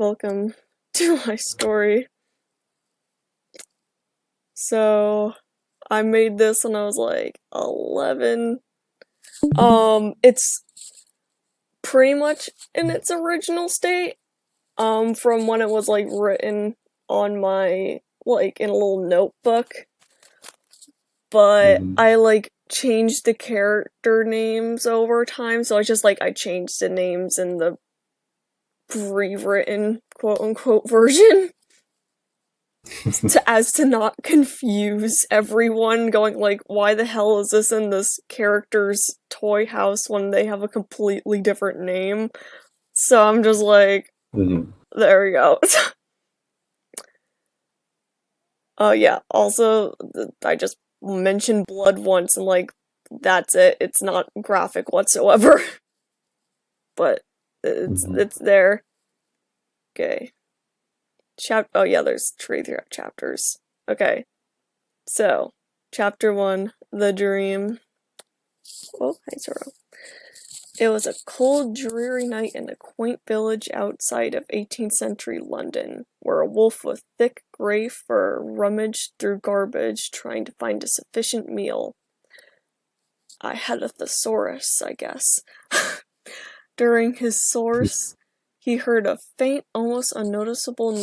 Welcome to my story. So, I made this when I was like 11. It's pretty much in its original state, from when it was like written on my, like, in a little notebook. But I like changed the character names over time, so I changed the names in the rewritten quote-unquote version to not confuse everyone, going like, why the hell is this in this character's toy house when they have a completely different name? So I'm just like, there we go. Oh yeah, also, I just mentioned blood once and like, that's it. It's not graphic whatsoever. But it's there. Okay. Oh yeah, there's 3 chapters. Okay. So, chapter 1, The Dream. Oh, hi, Zoro. It was a cold, dreary night in a quaint village outside of 18th century London, where a wolf with thick grey fur rummaged through garbage trying to find a sufficient meal. I had a thesaurus, I guess. During his source, he heard a faint, almost unnoticeable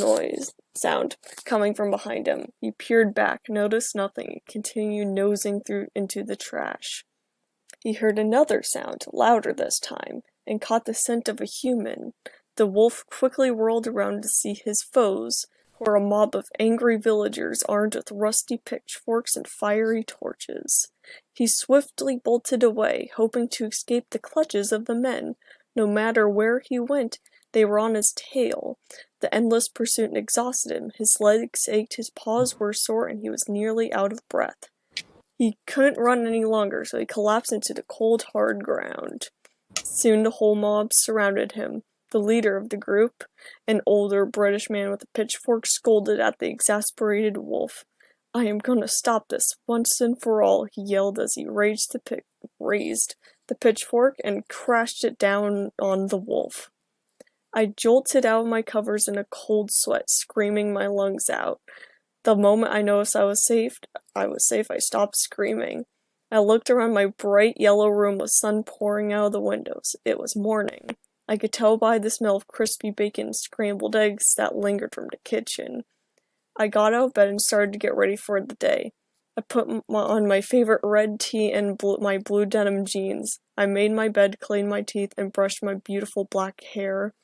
sound coming from behind him. He peered back, noticed nothing, and continued nosing through into the trash. He heard another sound, louder this time, and caught the scent of a human. The wolf quickly whirled around to see his foes, who were a mob of angry villagers armed with rusty pitchforks and fiery torches. He swiftly bolted away, hoping to escape the clutches of the men. No matter where he went, they were on his tail. The endless pursuit exhausted him. His legs ached, his paws were sore, and he was nearly out of breath. He couldn't run any longer, so he collapsed into the cold, hard ground. Soon the whole mob surrounded him. The leader of the group, an older British man with a pitchfork, scolded at the exasperated wolf. "I am going to stop this, once and for all," he yelled as he raised the pitchfork and crashed it down on the wolf. I jolted out of my covers in a cold sweat, screaming my lungs out. The moment I noticed I was safe, I stopped screaming. I looked around my bright yellow room with sun pouring out of the windows. It was morning. I could tell by the smell of crispy bacon and scrambled eggs that lingered from the kitchen. I got out of bed and started to get ready for the day. I put on my favorite red tee and my blue denim jeans. I made my bed, cleaned my teeth, and brushed my beautiful black hair.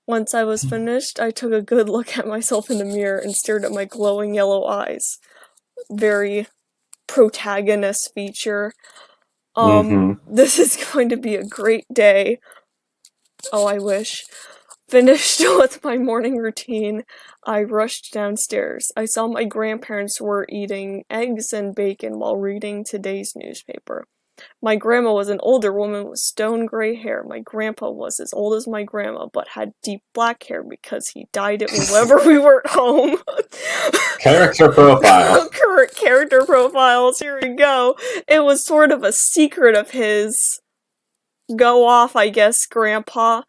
Once I was finished, I took a good look at myself in the mirror and stared at my glowing yellow eyes. Very protagonist feature. This is going to be a great day. Oh, I wish. Finished with my morning routine, I rushed downstairs. I saw my grandparents were eating eggs and bacon while reading today's newspaper. My grandma was an older woman with stone gray hair. My grandpa was as old as my grandma, but had deep black hair because he dyed it whenever we were at home. Character profile. Character profiles, here we go. It was sort of a secret of his. Go off, I guess, Grandpa.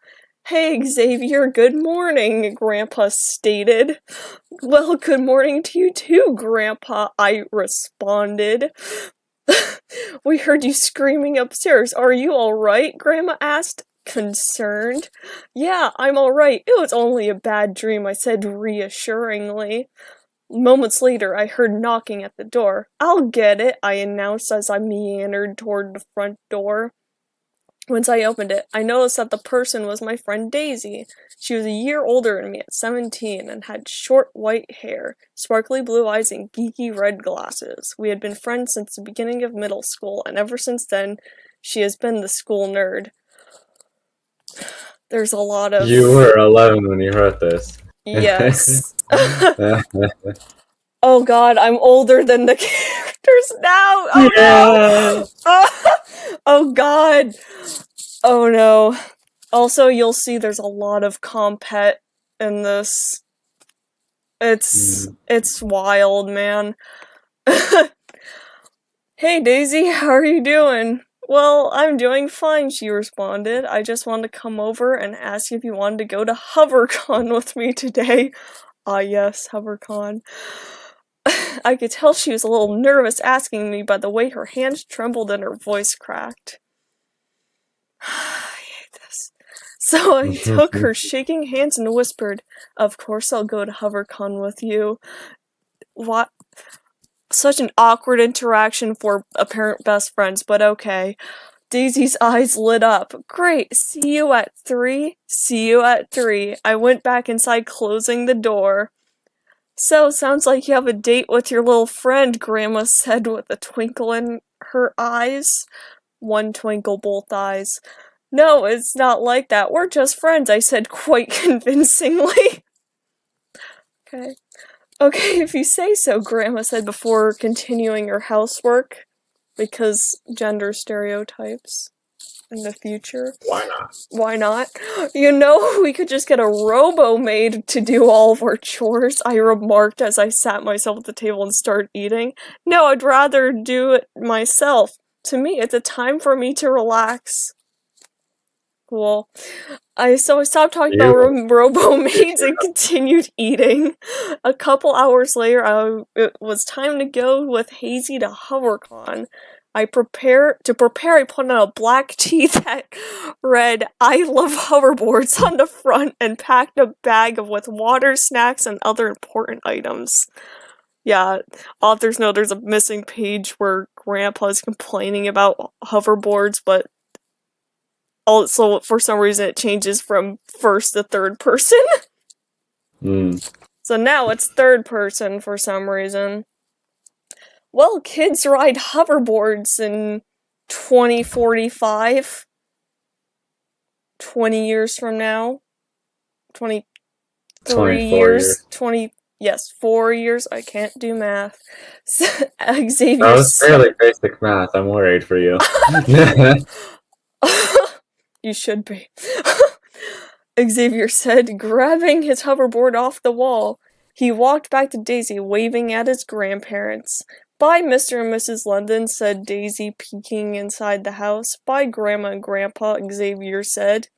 "Hey, Xavier, good morning," Grandpa stated. "Well, good morning to you too, Grandpa," I responded. "We heard you screaming upstairs. Are you alright?" Grandma asked, concerned. "Yeah, I'm alright. It was only a bad dream," I said reassuringly. Moments later, I heard knocking at the door. "I'll get it," I announced as I meandered toward the front door. Once I opened it, I noticed that the person was my friend Daisy. She was a year older than me at 17 and had short white hair, sparkly blue eyes, and geeky red glasses. We had been friends since the beginning of middle school, and ever since then, she has been the school nerd. There's a lot of... You were 11 when you wrote this. Yes. Oh god, I'm older than the characters now! Oh no! Oh god! Oh no. Also, you'll see there's a lot of compet in this. It's wild, man. "Hey Daisy, how are you doing?" Well, I'm doing fine, she responded. I just wanted to come over and ask if you wanted to go to HoverCon with me today. Ah, yes, HoverCon. I could tell she was a little nervous asking me by the way her hands trembled and her voice cracked. I hate this. So I took her shaking hands and whispered, "Of course I'll go to HoverCon with you." What? Such an awkward interaction for apparent best friends, but okay. Daisy's eyes lit up. "Great, see you at 3? See you at 3. I went back inside, closing the door. "So, sounds like you have a date with your little friend," Grandma said with a twinkle in her eyes. One twinkle, both eyes. "No, it's not like that. We're just friends," I said quite convincingly. Okay, if you say so, Grandma said before continuing her housework. Because gender stereotypes in the future. Why not? Why not? You know, we could just get a robo-maid to do all of our chores, I remarked as I sat myself at the table and started eating. No, I'd rather do it myself. To me, it's a time for me to relax. Cool. I stopped talking about robo-maids and continued eating. A couple hours later, it was time to go with Hazy to HoverCon. I prepare, I put on a black tee that read, "I love hoverboards" on the front and packed a bag with water, snacks, and other important items. Yeah, author's note, there's a missing page where Grandpa's complaining about hoverboards, but also, for some reason, it changes from first to third person. So now it's third person for some reason. Well, kids ride hoverboards in 2045. 20 years from now. 23 years. 4 years. I can't do math. Xavier. That was fairly basic math. I'm worried for you. You should be. Xavier said, grabbing his hoverboard off the wall. He walked back to Daisy, waving at his grandparents. "Bye, Mr. and Mrs. London," said Daisy, peeking inside the house. "Bye, Grandma and Grandpa," Xavier said.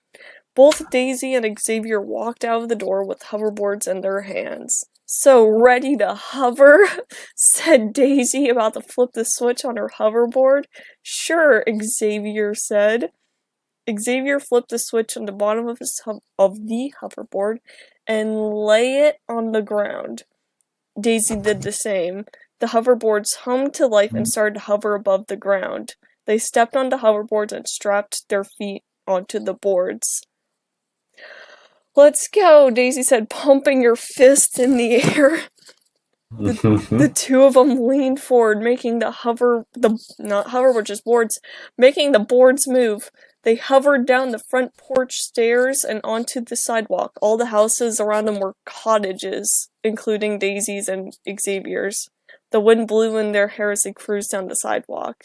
Both Daisy and Xavier walked out of the door with hoverboards in their hands. "So ready to hover?" said Daisy, about to flip the switch on her hoverboard. "Sure," Xavier said. Xavier flipped the switch on the bottom of the hoverboard and lay it on the ground. Daisy did the same. The hoverboards hummed to life and started to hover above the ground. They stepped onto hoverboards and strapped their feet onto the boards. "Let's go," Daisy said, pumping her fist in the air. The two of them leaned forward, making not hoverboard, just boards, making the boards move. They hovered down the front porch stairs and onto the sidewalk. All the houses around them were cottages, including Daisy's and Xavier's. The wind blew in their hair as they cruised down the sidewalk.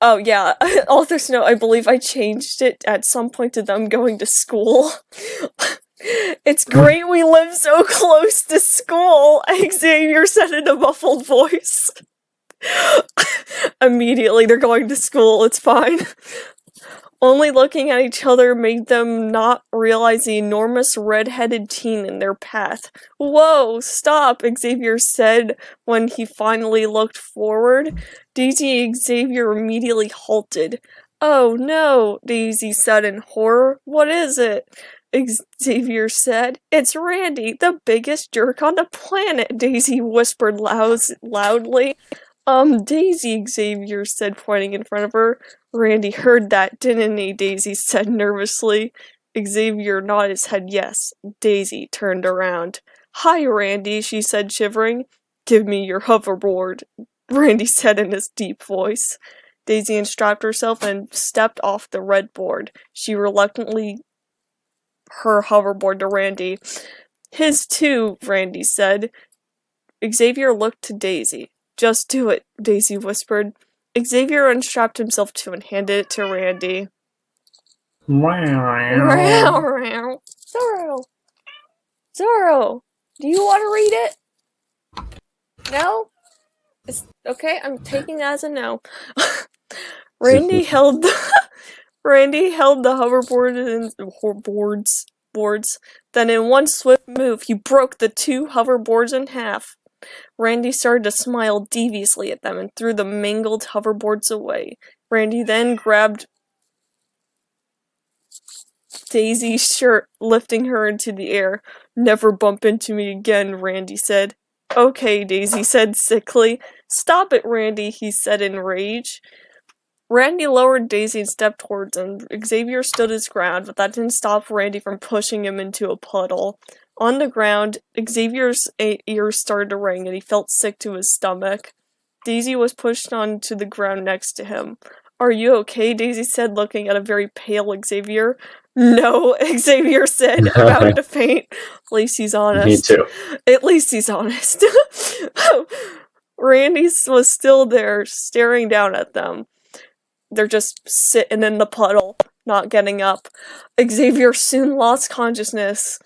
Oh yeah, author's note, I believe I changed it at some point to them going to school. "It's great we live so close to school," Xavier said in a muffled voice. Immediately, they're going to school, it's fine. Only looking at each other made them not realize the enormous red-headed teen in their path. "Whoa, stop," Xavier said when he finally looked forward. Daisy and Xavier immediately halted. "Oh no," Daisy said in horror. "What is it?" Xavier said. "It's Randy, the biggest jerk on the planet," Daisy whispered loudly. Daisy," Xavier said, pointing in front of her. "Randy heard that, didn't he?" Daisy said nervously. Xavier nodded his head yes. Daisy turned around. "Hi, Randy," she said, shivering. "Give me your hoverboard," Randy said in his deep voice. Daisy unstrapped herself and stepped off the red board. She reluctantly her hoverboard to Randy. "His too," Randy said. Xavier looked to Daisy. "Just do it," Daisy whispered. Xavier unstrapped himself too and handed it to Randy. Zoro, do you want to read it? No? Okay, I'm taking that as a no. Randy held Randy held the boards. Then in one swift move, he broke the 2 hoverboards in half. Randy started to smile deviously at them and threw the mangled hoverboards away. Randy then grabbed Daisy's shirt, lifting her into the air. "Never bump into me again," Randy said. "Okay," Daisy said sickly. "Stop it, Randy," he said in rage. Randy lowered Daisy and stepped towards him. Xavier stood his ground, but that didn't stop Randy from pushing him into a puddle. On the ground, Xavier's ears started to ring, and he felt sick to his stomach. Daisy was pushed onto the ground next to him. "Are you okay?" Daisy said, looking at a very pale Xavier. "No," Xavier said, about to faint. At least he's honest. Me too. At least he's honest. Randy was still there, staring down at them. They're just sitting in the puddle, not getting up. Xavier soon lost consciousness.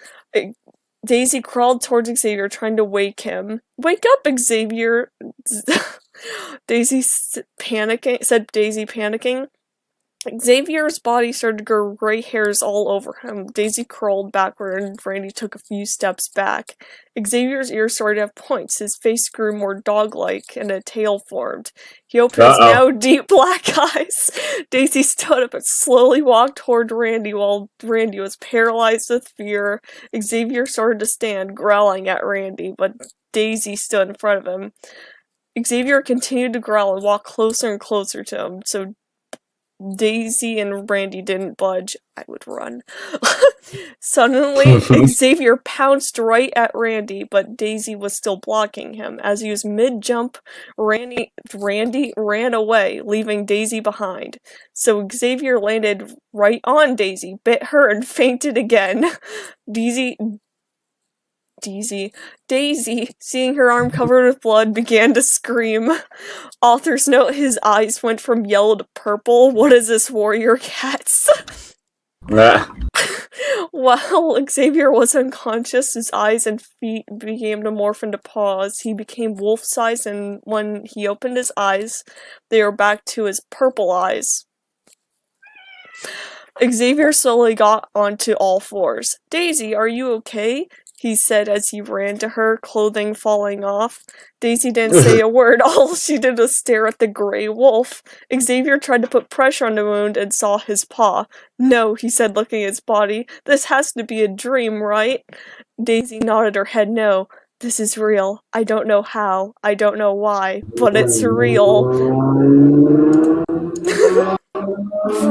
Daisy crawled towards Xavier, trying to wake him. "Wake up, Xavier!" Daisy said, panicking. Xavier's body started to grow gray hairs all over him. Daisy crawled backward and Randy took a few steps back. Xavier's ears started to have points. His face grew more dog-like and a tail formed. He opened his now deep black eyes. Daisy stood up and slowly walked toward Randy while Randy was paralyzed with fear. Xavier started to stand, growling at Randy, but Daisy stood in front of him. Xavier continued to growl and walk closer and closer to him, so Daisy and Randy didn't budge. I would run. Suddenly, Xavier pounced right at Randy, but Daisy was still blocking him. As he was mid-jump, Randy ran away, leaving Daisy behind. So Xavier landed right on Daisy, bit her, and fainted again. Daisy, seeing her arm covered with blood, began to scream. Author's note, his eyes went from yellow to purple. What is this, warrior cats? While Xavier was unconscious, his eyes and feet began to morph into paws. He became wolf-sized, and when he opened his eyes, they were back to his purple eyes. Xavier slowly got onto all fours. "Daisy, are you okay?" he said as he ran to her, clothing falling off. Daisy didn't say a word. All she did was stare at the gray wolf. Xavier tried to put pressure on the wound and saw his paw. "No," he said, looking at his body. "This has to be a dream, right?" Daisy nodded her head no. "This is real. I don't know how. I don't know why. But it's real."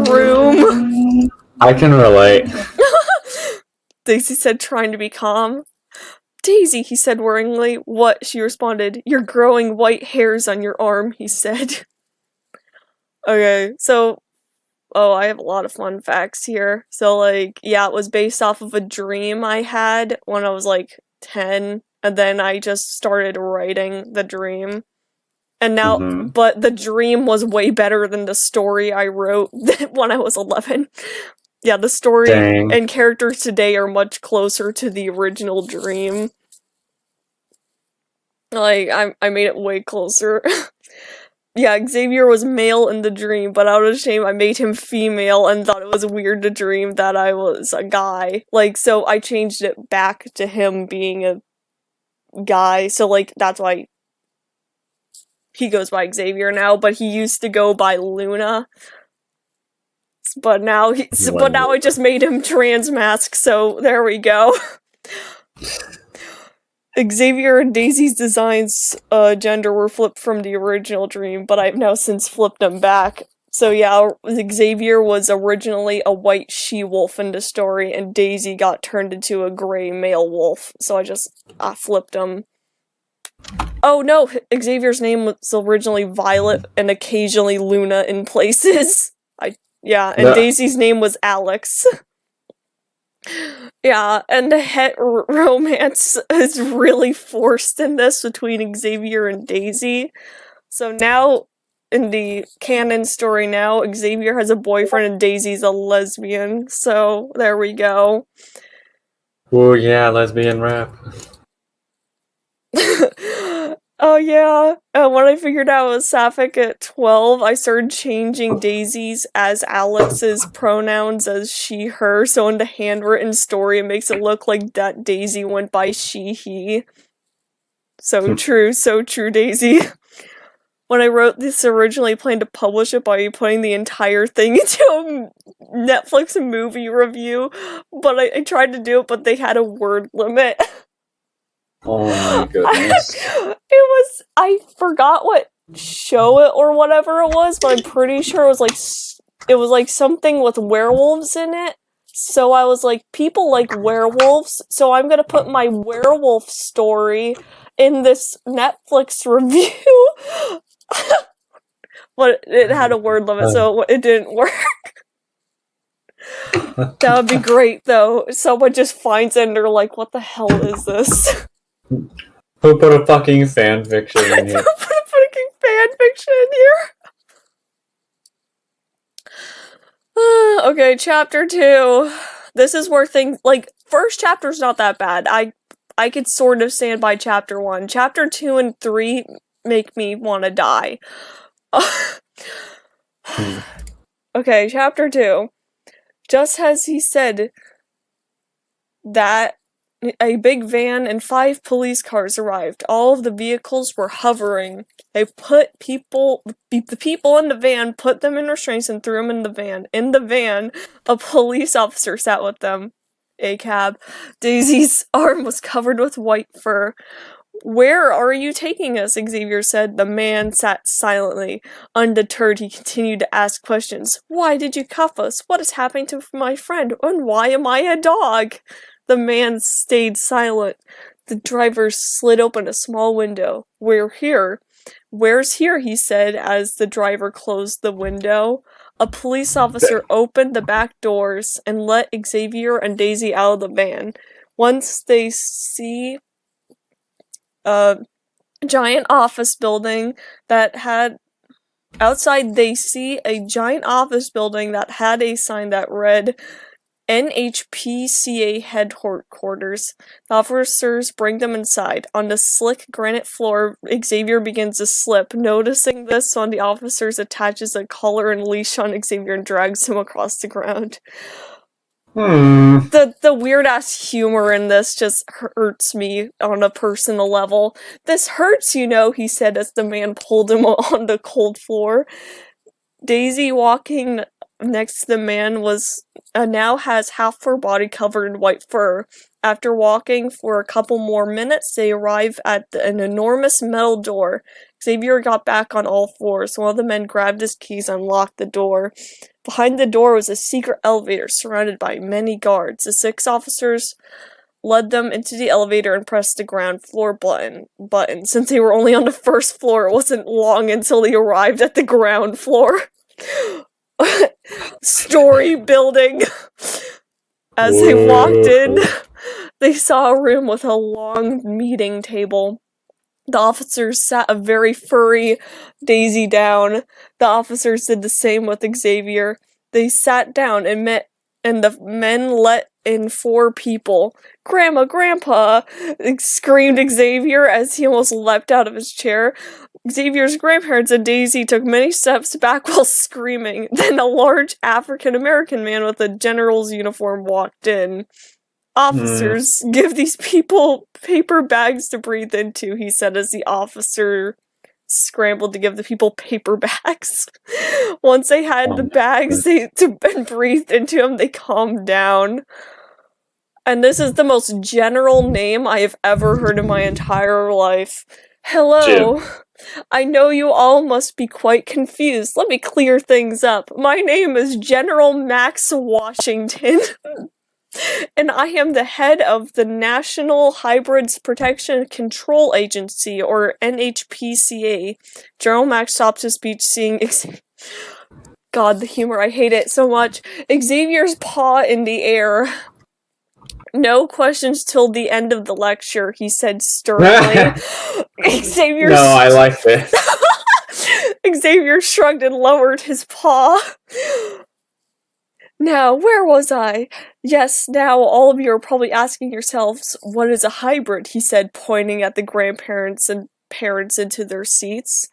Room. I can relate. Daisy said, trying to be calm. "Daisy," he said worryingly. "What?" she responded. "You're growing white hairs on your arm," he said. Okay, so... Oh, I have a lot of fun facts here. So, like, yeah, it was based off of a dream I had when I was, like, 10. And then I just started writing the dream. And now... But the dream was way better than the story I wrote when I was 11. Yeah, the story and characters today are much closer to the original dream. Like, I made it way closer. Yeah, Xavier was male in the dream, but out of shame I made him female and thought it was weird to dream that I was a guy. Like, so I changed it back to him being a guy, so, like, that's why he goes by Xavier now, but he used to go by Luna. But now I just made him trans mask, so there we go. Xavier and Daisy's designs gender were flipped from the original dream, but I've now since flipped them back. So yeah, Xavier was originally a white she-wolf in the story, and Daisy got turned into a gray male wolf, so I just flipped them. Oh no, Xavier's name was originally Violet and occasionally Luna in places. Daisy's name was Alex. Yeah, and the het romance is really forced in this between Xavier and Daisy. So now, in the canon story now, Xavier has a boyfriend and Daisy's a lesbian. So, there we go. Oh yeah, lesbian rap. Oh yeah. When I figured out it was Sapphic at 12, I started changing Daisy's as Alex's pronouns as she, her, so in the handwritten story it makes it look like that Daisy went by she, he. So true, Daisy. When I wrote this originally, I planned to publish it by putting the entire thing into a Netflix movie review, but I tried to do it, but they had a word limit. Oh my goodness. I forgot what show it or whatever it was, but I'm pretty sure it was like something with werewolves in it. So I was like, people like werewolves, so I'm gonna put my werewolf story in this Netflix review. But it had a word limit, so it didn't work. That would be great, though. Someone just finds it and they're like, what the hell is this? Who put a fucking fanfiction in here? Who put a fucking fanfiction in here? Okay, chapter 2. This is where things, like, first chapter's not that bad. I could sort of stand by chapter 1. Chapter 2 and 3 make me want to die. Okay, chapter 2. Just as he said that, a big van and 5 police cars arrived. All of the vehicles were hovering. They put the people in the van, put them in restraints and threw them in the van. In the van, a police officer sat with them. A cab. Daisy's arm was covered with white fur. "Where are you taking us?" Xavier said. The man sat silently. Undeterred, he continued to ask questions. "Why did you cuff us? What is happening to my friend? And why am I a dog?" The man stayed silent. The driver slid open a small window. "We're here." "Where's here?" he said as the driver closed the window. A police officer opened the back doors and let Xavier and Daisy out of the van. Once they see a giant office building that had outside they see a giant office building that had a sign that read NHPCA headquarters. The officers bring them inside. On the slick granite floor, Xavier begins to slip. Noticing this, one of the officers attaches a collar and leash on Xavier and drags him across the ground. The weird-ass humor in this just hurts me on a personal level. "This hurts, you know," he said as the man pulled him on the cold floor. Daisy, walking next to the man, now has half her body covered in white fur. After walking for a couple more minutes, they arrive at an enormous metal door. Xavier got back on all fours. One of the men grabbed his keys and unlocked the door. Behind the door was a secret elevator surrounded by many guards. The 6 officers led them into the elevator and pressed the ground floor button. Since they were only on the first floor, it wasn't long until they arrived at the ground floor. Story building. As they walked in, they saw a room with a long meeting table. The officers sat a very furry Daisy down. The officers did the same with Xavier. They sat down and the men let in 4 people. "Grandma, Grandpa!" screamed Xavier as he almost leapt out of his chair. Xavier's grandparents and Daisy took many steps back while screaming. Then a large African-American man with a general's uniform walked in. "Officers, give these people paper bags to breathe into," he said as the officer scrambled to give the people paper bags. Once they had the bags and breathed into them, they calmed down. And this is the most general name I have ever heard in my entire life. "Hello. Jim. I know you all must be quite confused. Let me clear things up. My name is General Max Washington. And I am the head of the National Hybrids Protection and Control Agency, or NHPCA. General Max stopped his speech, seeing God, the humor, I hate it so much. Xavier's paw in the air. "No questions till the end of the lecture," he said sternly. Xavier No, I like this. Xavier shrugged and lowered his paw. "Now, where was I? Yes, now all of you are probably asking yourselves, what is a hybrid?" he said, pointing at the grandparents and grandparents into their seats.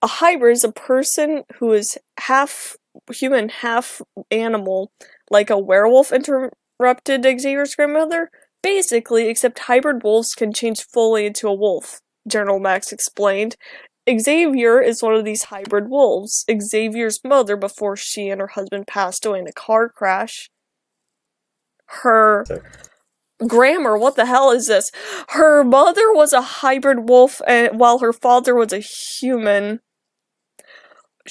A hybrid is a person who is half human, half animal, like a werewolf, interrupted Xavier's grandmother. Basically, except hybrid wolves can change fully into a wolf, General Max explained. Xavier is one of these hybrid wolves. Xavier's mother, before she and her husband passed away in a car crash, her grammar, what the hell is this? Her mother was a hybrid wolf, and while her father was a human.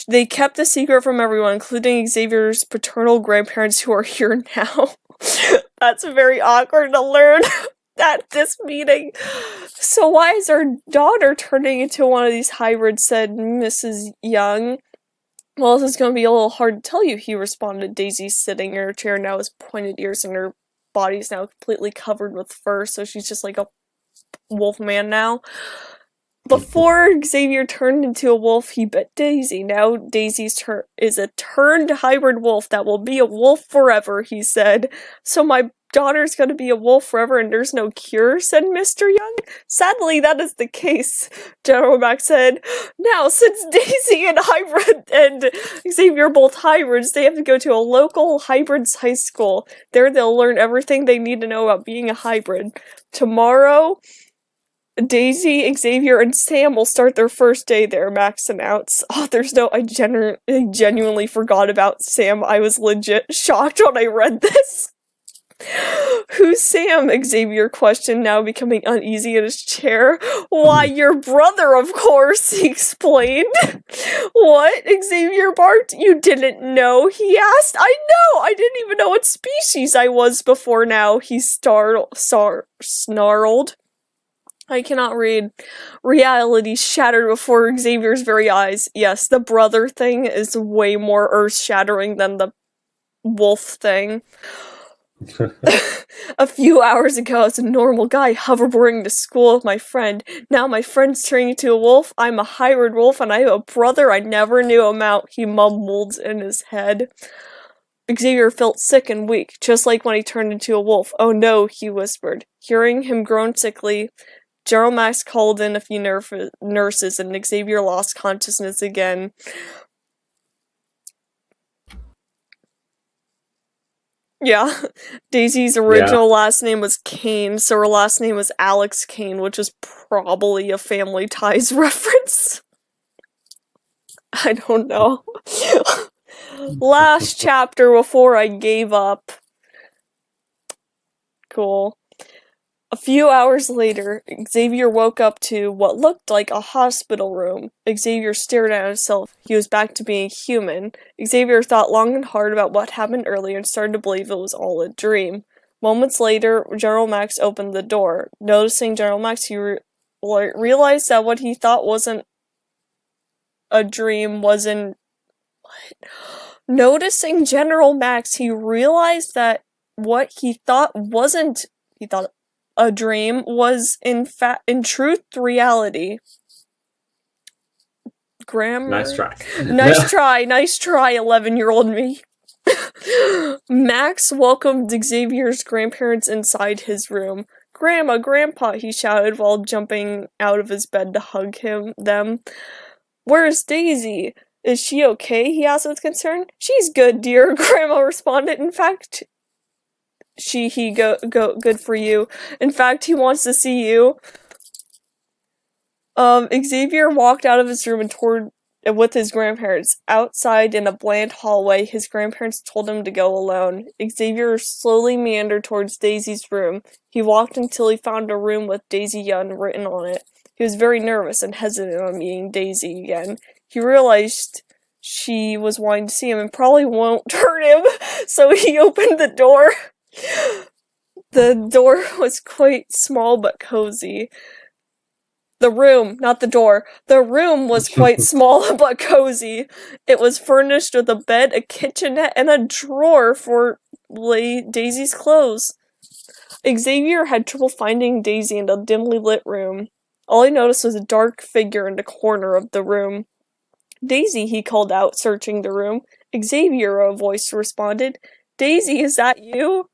They kept the secret from everyone, including Xavier's paternal grandparents who are here now. That's very awkward to learn at this meeting. So why is our daughter turning into one of these hybrids, said Mrs. Young. Well, this is going to be a little hard to tell you, he responded. Daisy sitting in her chair now with pointed ears and her body's now completely covered with fur, so she's just like a wolf man now. Before Xavier turned into a wolf, he bit Daisy. Now Daisy's is a turned hybrid wolf that will be a wolf forever, he said. So my daughter's gonna be a wolf forever and there's no cure, said Mr. Young. Sadly, that is the case, General Max said. Now, since Daisy and Xavier are both hybrids, they have to go to a local hybrids high school. There they'll learn everything they need to know about being a hybrid. Tomorrow, Daisy, Xavier, and Sam will start their first day there, Max announced. Oh, I genuinely forgot about Sam. I was legit shocked when I read this. Who's Sam? Xavier questioned, now becoming uneasy in his chair. Why, your brother, of course, he explained. What? Xavier barked. You didn't know? He asked. I know! I didn't even know what species I was before now, he snarled. I cannot read. Reality shattered before Xavier's very eyes. Yes, the brother thing is way more earth-shattering than the wolf thing. A few hours ago, I was a normal guy hoverboarding to school with my friend. Now my friend's turning into a wolf. I'm a hybrid wolf, and I have a brother I never knew about, he mumbled in his head. Xavier felt sick and weak, just like when he turned into a wolf. Oh no, he whispered. Hearing him groan sickly, General Max called in a few nurses, and Xavier lost consciousness again. Yeah, Daisy's original last name was Kane, so her last name was Alex Kane, which is probably a Family Ties reference. I don't know. Last chapter before I gave up. Cool. A few hours later, Xavier woke up to what looked like a hospital room. Xavier stared at himself. He was back to being human. Xavier thought long and hard about what happened earlier and started to believe it was all a dream. Moments later, General Max opened the door. Noticing General Max, he realized that what he thought wasn't a dream wasn't... What? Noticing General Max, he realized that what he thought wasn't... He thought a dream was in truth reality. Grammar. Nice try. Nice try, 11-year-old me. Max welcomed Xavier's grandparents inside his room. Grandma, Grandpa, he shouted while jumping out of his bed to hug them. Where's Daisy? Is she okay? He asked with concern. She's good, dear, Grandma responded. In fact, good for you. In fact, he wants to see you. Xavier walked out of his room and toward with his grandparents. Outside in a bland hallway, his grandparents told him to go alone. Xavier slowly meandered towards Daisy's room. He walked until he found a room with Daisy Young written on it. He was very nervous and hesitant on meeting Daisy again. He realized she was wanting to see him and probably won't hurt him, so he opened the door. The door was quite small but cozy. The room, not the door. The room was quite small but cozy. It was furnished with a bed, a kitchenette, and a drawer for Daisy's clothes. Xavier had trouble finding Daisy in a dimly lit room. All he noticed was a dark figure in the corner of the room. Daisy, he called out, searching the room. Xavier, a voice responded. Daisy, is that you?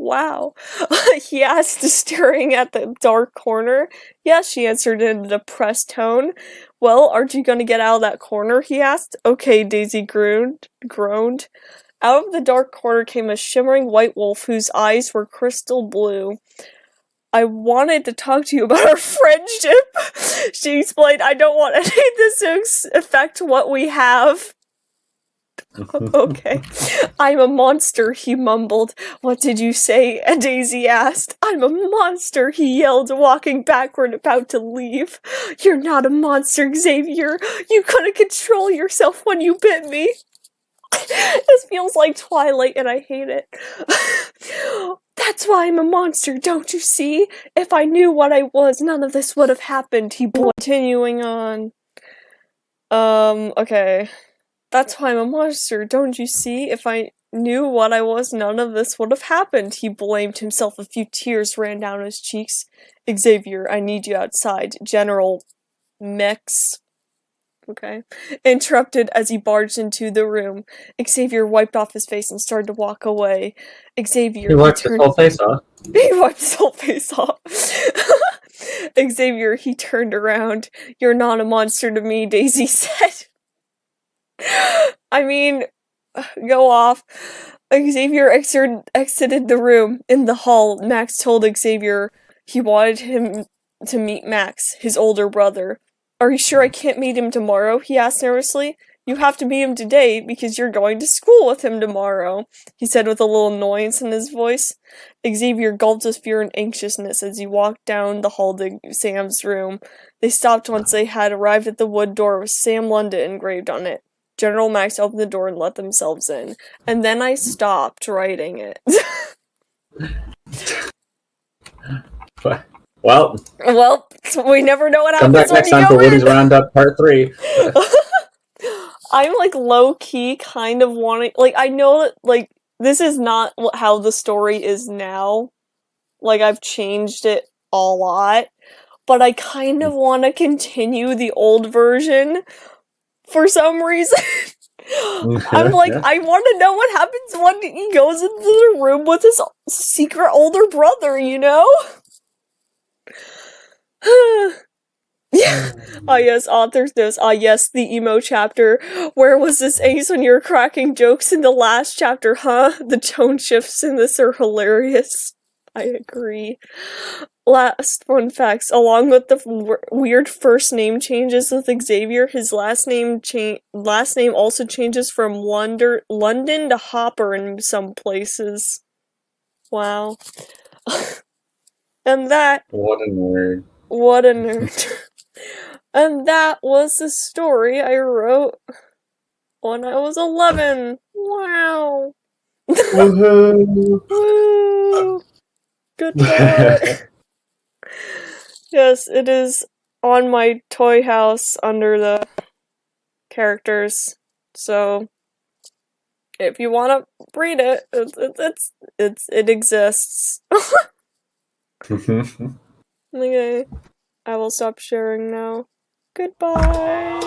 Wow. He asked, staring at the dark corner. Yes, she answered in a depressed tone. Well, aren't you gonna get out of that corner? He asked. Okay, Daisy groaned. Out of the dark corner came a shimmering white wolf whose eyes were crystal blue. I wanted to talk to you about our friendship, she explained. I don't want any of this to affect what we have. Okay. I'm a monster, he mumbled. What did you say? And Daisy asked. I'm a monster, he yelled, walking backward, about to leave. You're not a monster, Xavier. You couldn't control yourself when you bit me. This feels like Twilight and I hate it. That's why I'm a monster, don't you see? If I knew what I was, none of this would have happened, he continuing on. Okay. That's why I'm a monster, don't you see? If I knew what I was, none of this would have happened. He blamed himself. A few tears ran down his cheeks. Xavier, I need you outside. General Mex. Okay. Interrupted as he barged into the room. Xavier wiped off his face and started to walk away. Xavier. He wiped his whole face off. He wiped his whole face off. Xavier, he turned around. You're not a monster to me, Daisy said. I mean, go off. Xavier exited the room. In the hall, Max told Xavier he wanted him to meet Max, his older brother. Are you sure I can't meet him tomorrow? He asked nervously. You have to meet him today because you're going to school with him tomorrow, he said with a little annoyance in his voice. Xavier gulped his fear and anxiousness as he walked down the hall to Sam's room. They stopped once they had arrived at the wood door with Sam London engraved on it. General Max opened the door and let themselves in. And then I stopped writing it. Well, we never know what come happens back next when you time for go Woody's in. Roundup Part 3. I'm, like, low-key kind of wanting... Like, I know that, like, this is not how the story is now. Like, I've changed it a lot. But I kind of want to continue the old version for some reason. I'm like, Yeah. I want to know what happens when he goes into the room with his secret older brother, you know? Yeah. Ah, yes, author's notes. Ah, yes, the emo chapter. Where was this ace when you were cracking jokes in the last chapter, huh? The tone shifts in this are hilarious. I agree. Last fun facts. Along with the weird first name changes with Xavier, his last name also changes from London to Hopper in some places. Wow. And that... What a nerd. What a nerd. And that was the story I wrote when I was 11. Wow. Woohoo! Woo! Good boy. Yes, it is on my toy house under the characters. So if you want to read it, it exists. Okay, I will stop sharing now. Goodbye.